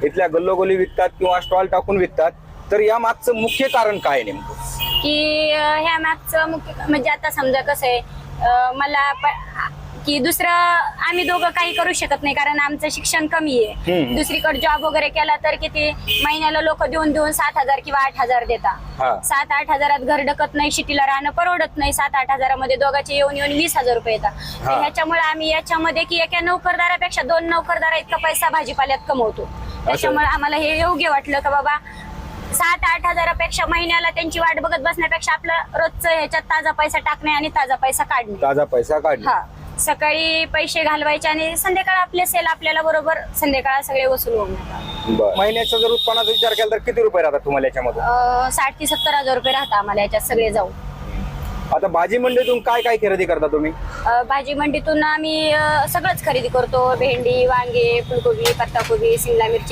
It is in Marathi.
इथल्या गल्लोगल्ली विकतात किंवा स्टॉल टाकून विकतात, तर या मागचं मुख्य कारण काय आहे नेमकं? की ह्या मागचं मुख्य म्हणजे आता समजा कसं आहे, मला की दुसरं आम्ही दोघं काही करू शकत नाही कारण आमचं शिक्षण कमी आहे. दुसरीकडे जॉब वगैरे केला तर किती महिन्याला लोक देऊन 7,000 किंवा 8,000 देतात. 7-8 हजारात घर ढकत नाही, सिटीला राहणं परवडत नाही. 7-8 हजारामध्ये दोघांचे येऊन 20,000 रुपये येतात. तर ह्याच्यामुळे आम्ही याच्यामध्ये की एका नोकरदारापेक्षा 2 नोकरदार इतका पैसा भाजीपाल्यात कमवतो. त्याच्यामुळे आम्हाला हे योग्य वाटलं का बाबा 7-8 हजारापेक्षा महिन्याला त्यांची वाट बघत बसण्यापेक्षा आपलं रोजचं ह्याच्यात ताजा पैसा टाकणे आणि ताजा पैसा काढणे. ताजा पैसा काढणे. हा, सकाळी पैसे घालवायचे आणि संध्याकाळ आपले सेल आपल्याला बरोबर संध्याकाळ सगळे वसूल होऊन जातात. महिन्याचा जर उत्पन्नाचा विचार केला तर किती रुपये राहतात तुम्हाला याच्यामध्ये? 60 ते 70 हजार रुपये राहतात आम्हाला याच्यात सगळे जाऊन. आता भाजी मंडईतून काय काय खरेदी करता तुम्ही? भाजी मंडीतून आम्ही सगळंच खरेदी करतो. भेंडी, वांगे, फुलकोबी, पत्ताकोबी, शिमला मिरची